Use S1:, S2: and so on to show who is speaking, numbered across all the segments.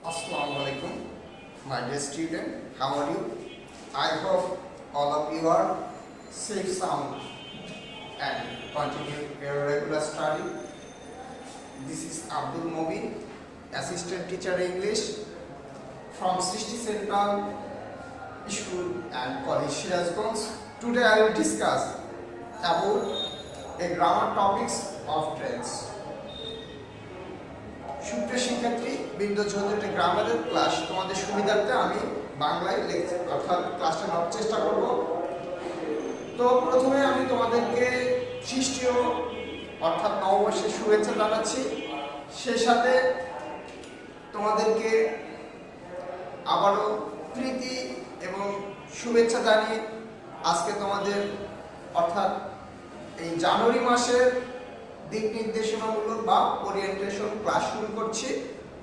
S1: Assalamu alaikum, my dear student. How are you? I hope all of you are safe, sound, and continue your regular study. This is Abdul Mobin, Assistant Teacher English from Srishti Central School and College Shirazganj. Today I will discuss about a grammar topics of tense. সুপ্রিয় শিক্ষার্থী বৃন্দ, যেহেতু এটা গ্রামারের class, তোমাদের সুবিধার্থে আমি বাংলায় অর্থাৎ ক্লাসটা নেওয়ার চেষ্টা করব। তো প্রথমে আমি তোমাদেরকে খ্রিস্টীয় অর্থাৎ নববর্ষের শুভেচ্ছা জানাচ্ছি। সেই সাথে তোমাদেরকে আবারও প্রীতি এবং শুভেচ্ছা জানিয়ে আজকে তোমাদের অর্থাৎ এই জানুয়ারি মাসের দিক নির্দেশনামূলক বা ওরিয়েন্টেশন ক্লাস শুরু করছি।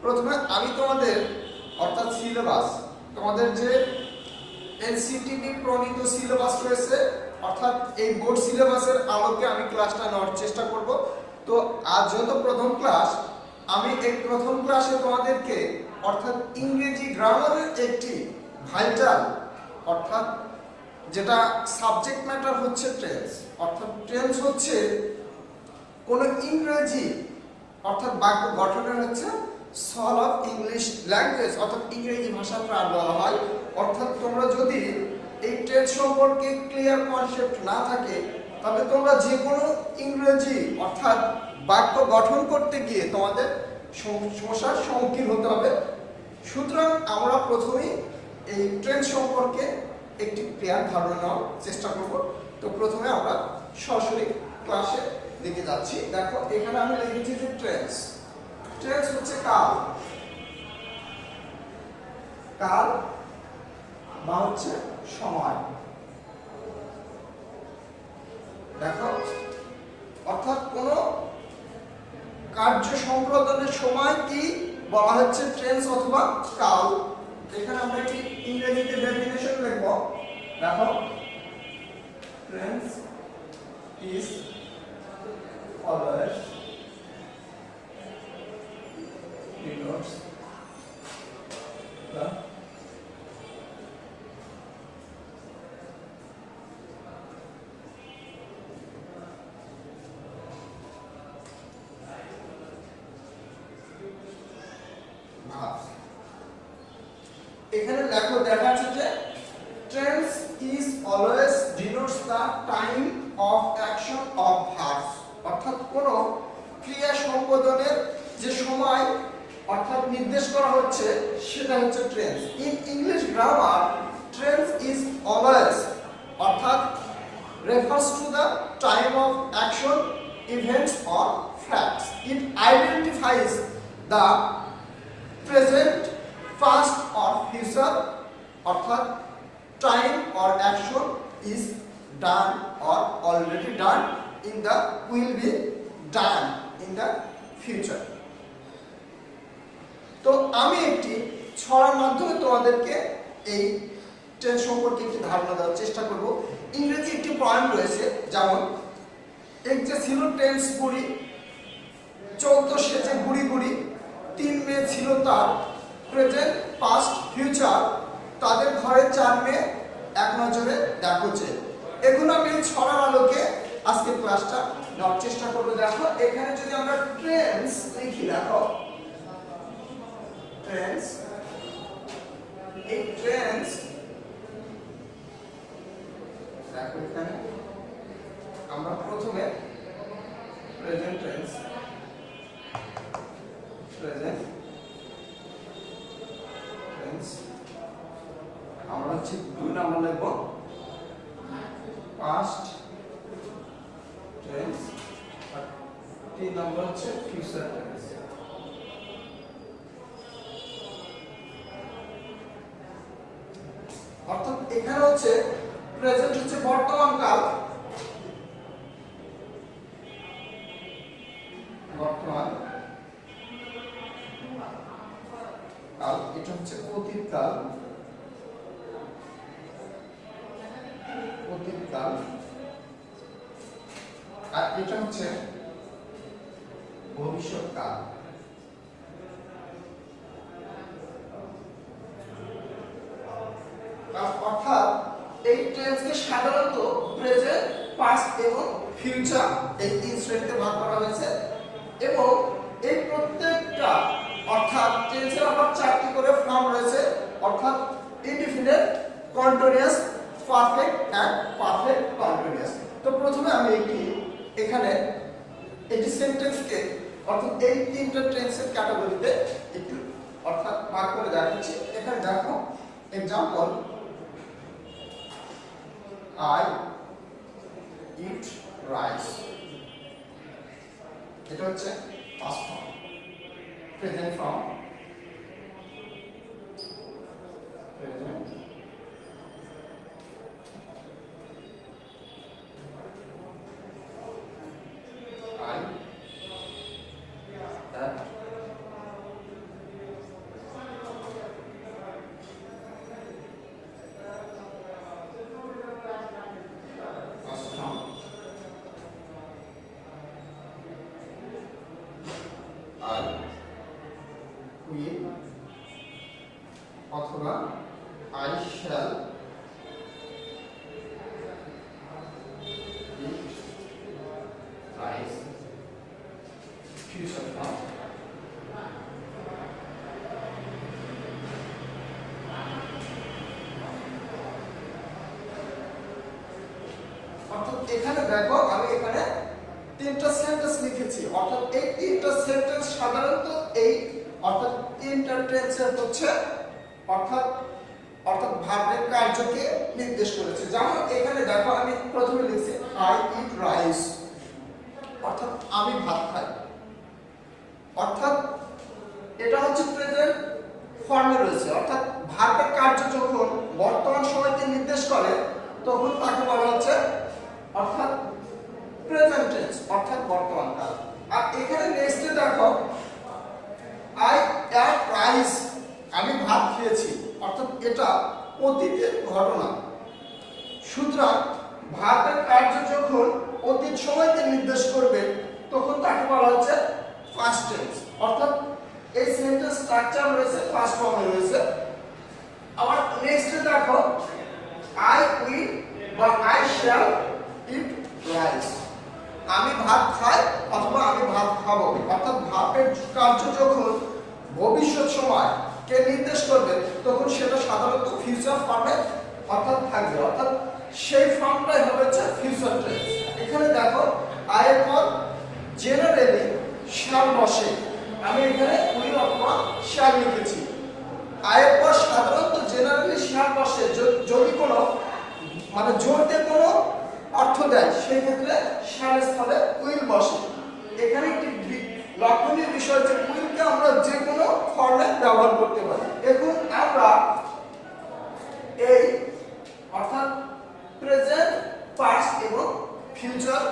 S1: প্রথমে আমি তোমাদের অর্থাৎ সিলেবাস, তোমাদের যে এনসিটিভি প্রণীত সিলেবাস রয়েছে অর্থাৎ এই বোর্ড সিলেবাসের আলোকে আমি ক্লাসটা নেওয়ার চেষ্টা করব। তো আজ যেহেতু প্রথম ক্লাস, আমি এই প্রথম ক্লাসে তোমাদেরকে অর্থাৎ ইংরেজি গ্রামারের একটি ভাইটাল অর্থাৎ যেটা সাবজেক্ট ম্যাটার হচ্ছে টেন্স, অর্থাৎ টেন্স হচ্ছে কোনো ইংরেজি অর্থাৎ বাক্য গঠনের হচ্ছে সল অফ ইংলিশ ল্যাঙ্গুয়েজ, অর্থাৎ ইংরেজি ভাষার প্রাণ বলা হয়। অর্থাৎ তোমরা যদি এই টেন্স সম্পর্কে ক্লিয়ার কনসেপ্ট না থাকে, তাহলে তোমরা যে কোনো ইংরেজি অর্থাৎ বাক্য গঠন করতে গিয়ে তোমাদের সমস্যার সম্মুখীন হতে হবে। সুতরাং আমরা প্রথমেই এই টেন্স সম্পর্কে একটি ক্লিয়ার ধারণা নেওয়ার চেষ্টা করব। তো প্রথমে আমরা সরাসরি ক্লাসে দিকে যাচ্ছি। দেখো এখানে আমি লিখেছি যে টেন্স। টেন্স হচ্ছে কাল, কাল বা হচ্ছে সময়। দেখো অর্থাৎ কোন কার্য সম্পাদনের সময় কি বলা হচ্ছে টেন্স অথবা কাল। এখানে আমরা একটি ইংরেজিতে ডেফিনিশন লিখব। দেখো tense is always denotes the এখানে লেখো দেখা যাচ্ছে যে tense is always denotes the time of action of verbs, অর্থাৎ কোন ক্রিয়া সম্পাদনের যে সময় অর্থাৎ নির্দেশ করা হচ্ছে সেটা হচ্ছে tense. In English grammar tense is always অর্থাৎ refers to the time of action, events or facts. It identifies the present, past or future, অর্থাৎ time or action is done or already done in the will be done in the future. তো আমি একটি ছড়ার মাধ্যমে তোমাদেরকে এই tense সম্পর্কে একটি ধারণা দেওয়ার চেষ্টা করব। ইংরেজি একটি পয়েম রয়েছে, যেমন এক যে ছিল টেন্স বুড়ি, চলতো সেজে বুড়ি বুড়ি, 3 মেয়ে ছিল তার, প্রেজেন্ট পাস্ট ফিউচার, তাদের ঘরে 4 মেয়ে, এক নজরে দেখো যে। এগুলো আমি ছড়ার আলোকে আজকে ক্লাসটা নেওয়ার চেষ্টা করবো। দেখো এখানে যদি আমরা টেন্স লিখি, দেখো টেন্স, এই টেন্স দেখো এখানে আমরা প্রথমে প্রেজেন্ট টেন্স, প্রেজেন্ট টেন্স আমরা হচ্ছে 2 নাম্বার লিখব পাস্ট টেন্স, আর 3 নাম্বার হচ্ছে ফিউচার টেন্স। অর্থাৎ এখানে হচ্ছে প্রেজেন্ট হচ্ছে বর্তমান কাল, বর্তমান কাল, এটা হচ্ছে অতীত কাল, অতীত কাল, আর এটা হচ্ছে ভবিষ্যৎ কাল। সাধারণত প্রেজেন্ট, পাস্ট এবং ফিউচার এই তিন শ্রেণীতে ভাগ করা হয়েছে এবং এই প্রত্যেকটা অর্থাৎ টেন্সের আবার চারটি করে ফর্ম রয়েছে অর্থাৎ indefinite, continuous, perfect and perfect continuous. তো প্রথমে আমি এখানে একটি সেন্টেন্সকে অর্থাৎ এই তিনটা টেন্সের ক্যাটাগরিতে একটু অর্থাৎ ভাগ করে দেখাচ্ছি। এখানে দেখো एग्जांपल I eat rice, এটা হচ্ছে past form, present form, present I that অথবা I shall eat rice, future form, অর্থাৎ এখানে দেখো আমি এখানে তিনটা সেন্টেন্স লিখেছি অর্থাৎ এই তিনটা সেন্টেন্স সাধারণত এই অর্থাৎ তিনটা টেন্সের হচ্ছে অর্থাৎ ভার্বের কার্যকে নির্দেশ করেছে। যেমন এখানে দেখো আমি প্রথমে লিখছি I eat rice, অর্থাৎ আমি ভাত খাই, অর্থাৎ এটা হচ্ছে প্রেজেন্ট ফর্মে রয়েছে অর্থাৎ ভার্বের কার্য যখন বর্তমান সময়কে নির্দেশ করে তখন তাকে বলা হচ্ছে অর্থাৎ প্রেজেন্ট টেন্স অর্থাৎ বর্তমান কাল। আর এখানে নেক্সটে দেখো I ate rice, আমি ভাত খেয়েছি, অর্থাৎ এটা অতীতের ঘটনা। সুতরাং ভার্বের কার্য যখন অতীত সময়কে নির্দেশ করবে তখন তাকে বলা হচ্ছে ফার্স্ট টেন্স অর্থাৎ এই সেন্টেন্স স্ট্রাকচার রয়েছে ফার্স্ট ফর্মে রয়েছে। আবার নেক্সটে দেখো I will বা I shall eat rice, আমি ভাত খাই অথবা আমি ভাত খাবো, অর্থাৎ ভার্বের কার্য যখন ভবিষ্যৎ সময়কে নির্দেশ করবে তখন সেটা সাধারণত ফিউচার ফর্মে অর্থাৎ থাকবে অর্থাৎ সেই ফর্মটাই হবে হচ্ছে ফিউচার টেন্স। এখানে দেখো I এর পর জেনারেলি shall বসে, আমি এখানে will অথবা shall লিখেছি। I এর পর সাধারণত জেনারেলি shall বসে যদি কোনো মানে জোর দিয়ে কোনো অর্থ দেয় সেই ক্ষেত্রে shall এর স্থলে will বসে। এখানে একটি লক্ষণীয় বিষয় হচ্ছে উইলকে আমরা যে কোনো ফর্মে ব্যবহার করতে পারি। এখন আমরা এই অর্থাৎ প্রেজেন্ট, পাস্ট এবং ফিউচার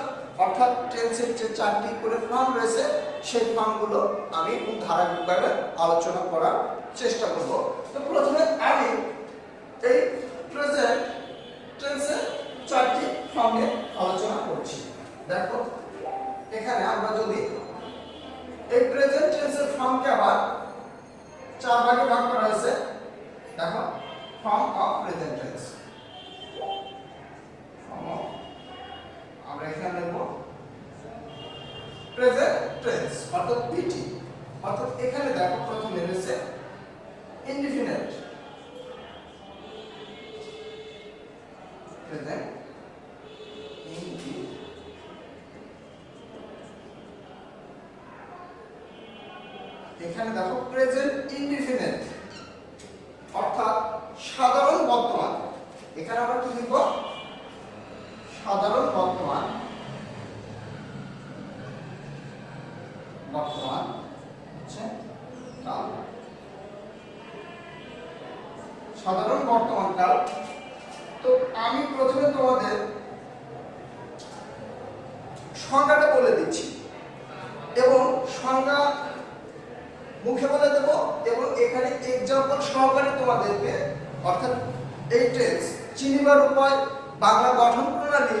S1: অর্থাৎ টেন্সের যে চারটি করে ফর্ম রয়েছে সেই ফর্মগুলো আমি ধারাবাহিকভাবে আলোচনা করার চেষ্টা করব। তো প্রথমে আমি এই প্রেজেন্ট টেন্সের চারটি ফর্মে আলোচনা করছি। দেখো এখানে আমরা যদি এই প্রেজেন্ট টেন্সের ফর্মকে আবার চার ভাগে ভাগ করা হয়েছে। দেখো ফর্ম অফ প্রেজেন্ট টেন্স, আমরা এখানে নেব প্রেজেন্ট টেন্স অর্থাৎ পিটি অর্থাৎ এখানে দেখো প্রথমে রয়েছে ইনডিফিনিট, প্রেজেন্ট এখানে দেখো প্রেজেন্ট ইনডিফিনিট অর্থাৎ সাধারণ বর্তমান। এখানে আমরা কি লিখব সাধারণ বর্তমান, বর্তমান হচ্ছে কাল, সাধারণ বর্তমান কাল। তো আমি প্রথমে তোমাদের সংজ্ঞাটা বলে দিচ্ছি এবং সংজ্ঞা মুখে বলে দেব এবং এখানে एग्जांपल সহকারে তোমাদেরকে অর্থাৎ এই টেন্স চিনিবার উপায়, বাংলা গঠন প্রণালী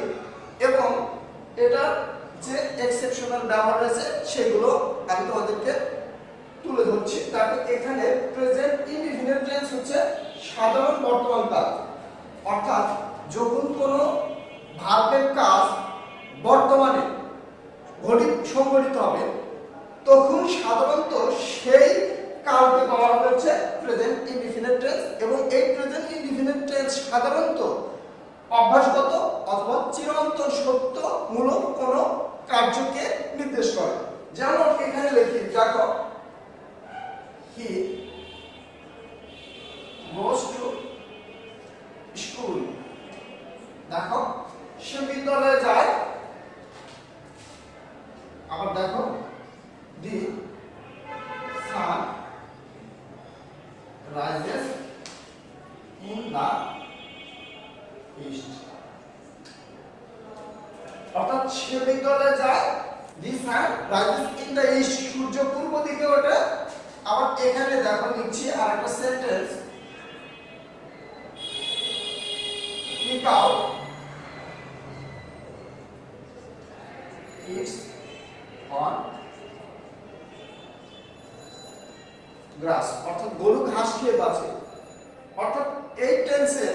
S1: এবং এটা যে এক্সেপশনাল ব্যবহার রয়েছে সেগুলো আমি তোমাদেরকে তুলে ধরছি। তারপর এখানে প্রেজেন্ট ইনডিফিনিট টেন্স হচ্ছে সাধারণ বর্তমান কাল অর্থাৎ যখন কোনো ভার্বের কাজ বর্তমানে সংঘটিত হবে তখন সাধারণত সেই কালকে বলা হচ্ছে প্রেজেন্ট ইনডিফিনিট টেন্স, এবং এই প্রেজেন্ট ইনডিফিনিট টেন্স সাধারণত অভ্যাসগত অথবা চিরন্তন সত্যমূলক কোনো কার্যকে নির্দেশ করে। যেমন এখানে লিখি, দেখো হি goes to school, দেখো সে বিদ্যালয়ে যায়। আবার দেখো the sun rises in the east, অর্থাৎ সে বিদ্যালয়ে যায়, the sun rises in the east, সূর্য পূর্ব দিকে ওঠে। আবার এখানে দেখো লিখছি আরেকটা sentence, the cow eats on grass, অর্থাৎ গরু ঘাস খেয়ে বাঁচে। অর্থাৎ এই টেন্সে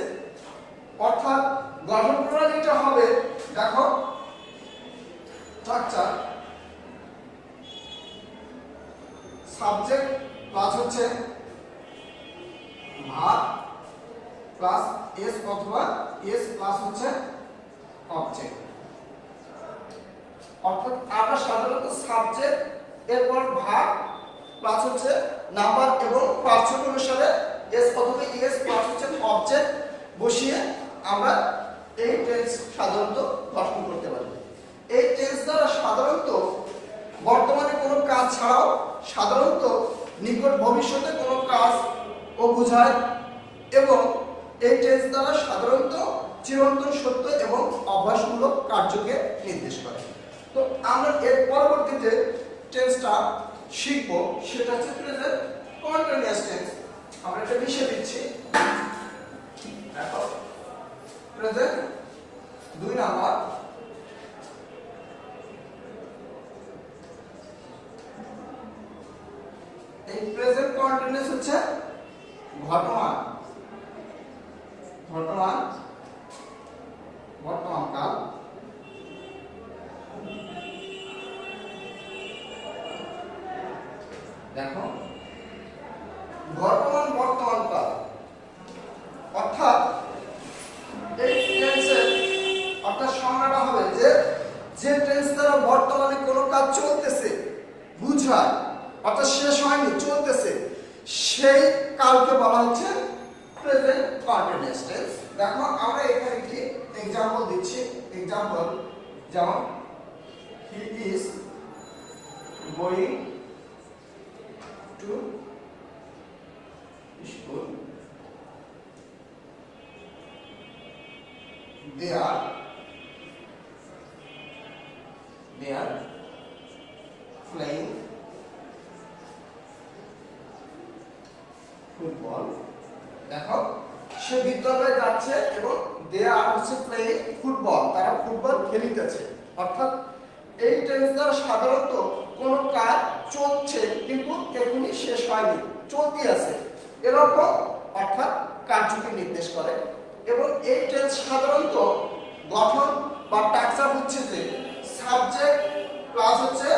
S1: অর্থাৎ গঠন প্রণালীটা হবে, দেখো স্ট্রাকচার সাবজেক্ট প্লাস হচ্ছে ভার্ব প্লাস এস অথবা এস প্লাস হচ্ছে অবজেক্ট। অর্থাৎ আমরা সাধারণত সাবজেক্ট এরপর ভার্ব প্লাস হচ্ছে নাম্বার এবং পার্সন অনুসারে এস অথবা এস প্লাস হচ্ছে অবজেক্ট বসিয়ে আমরা এই টেন্স সাধারণত গঠন করতে পারি। এই টেন্স দ্বারা সাধারণত বর্তমানে কোনো কাজ ছাড়াও সাধারণত নিকট ভবিষ্যতে কোনো কাজ ও বোঝায়, এবং এই টেন্স দ্বারা সাধারণত চিরন্তন সত্য এবং অভ্যাসমূলক কার্যকে নির্দেশ করে। তো আমরা এর পরবর্তীতে টেন্সটা শিখব, সেটা হচ্ছে প্রেজেন্ট কন্টিনিউয়াস টেন্স। আমরা এটা মিশিয়ে দিচ্ছি, দেখো প্রেজেন্ট 2 নাম্বার, এই প্রেজেন্ট কন্টিনিউয়াস হচ্ছে বর্তমান কাল। দেখো বর্তমান কাল, অর্থাৎ এই টেন্সের অর্থাৎ সংজ্ঞাটা হবে যে টেন্স দ্বারা বর্তমানে কোনো কাজ চলতেছে বুঝায়, অর্থাৎ শেষ হয়নি, চলতেছে, সেই কালকে বলা হচ্ছে প্রেজেন্ট কন্টিনিউয়াস টেন্স। দেখো আমরা এখানে একটি एग्जांपल দিচ্ছি, एग्जांपल যেমন he is going to school, they are playing football. দেখো সে বিদ্যালয়ে যাচ্ছে এবং দে আর হচ্ছে প্লেইং ফুটবল, তারা ফুটবল খেলিতেছে। অর্থাৎ এই টেন্স দ্বারা সাধারণত কোনো কাজ চলছে কিন্তু এখনই শেষ হয়নি, চলতি আছে, এরকম অর্থাৎ কার্যকে নির্দেশ করে। এবং এই টেন্স সাধারণত গঠন বা স্ট্রাকচার হচ্ছে যে সাবজেক্ট প্লাস হচ্ছে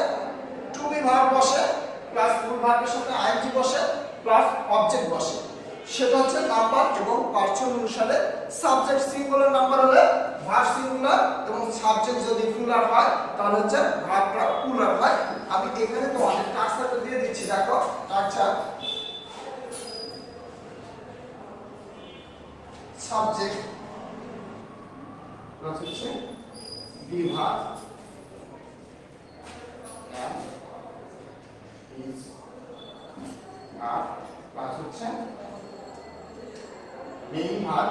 S1: টু বি ভার্ব বসে প্লাস ফুল ভার্বের সাথে আইএনজি বসে প্লাস অবজেক্ট বসে। সেটা হচ্ছে নাম্বার এবং পার্সন অনুসারে। সাবজেক্ট সিঙ্গুলার নাম্বার হলে ভার্ব সিঙ্গুলার, এবং সাবজেক্ট যদি প্লুরাল হয় তাহলে হচ্ছে ভার্বটা প্লুরাল হয়। আমি এখানে তোমাদের স্ট্রাকচারটা দিয়ে দিচ্ছি, দেখো স্ট্রাকচার সাবজেক্ট প্লাস হচ্ছে be verb and is are plus হচ্ছে মেইন ভার্ব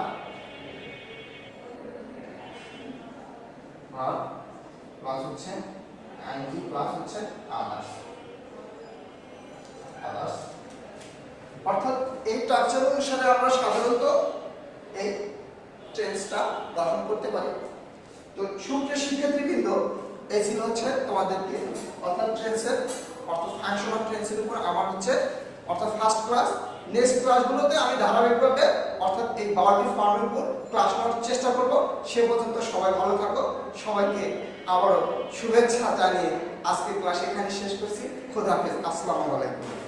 S1: প্লাস হচ্ছে আইএনজি প্লাস হচ্ছে আদার্স। অর্থাৎ এই স্ট্রাকচার অনুসারে আমরা সাধারণত এই টেন্সটা গঠন করতে পারি। তো সুপ্রিয় শিক্ষার্থীবৃন্দ, এই ছিল হচ্ছে তোমাদেরকে অর্থাৎ টেন্সের অর্থাৎ ফাংশন অফ টেন্সের উপর আমার হচ্ছে অর্থাৎ ফার্স্ট ক্লাস। নেক্সট ক্লাসগুলোতে আমি ধারাবাহিকভাবে অর্থাৎ এই বায়োলজি ফার্মের উপর ক্লাস নেওয়ার চেষ্টা করব। সে পর্যন্ত সবাই ভালো থাকো। সবাইকে আবারও শুভেচ্ছা জানিয়ে আজকের ক্লাস এখানে শেষ করছি। খোদা হাফেজ। আসসালামু আলাইকুম।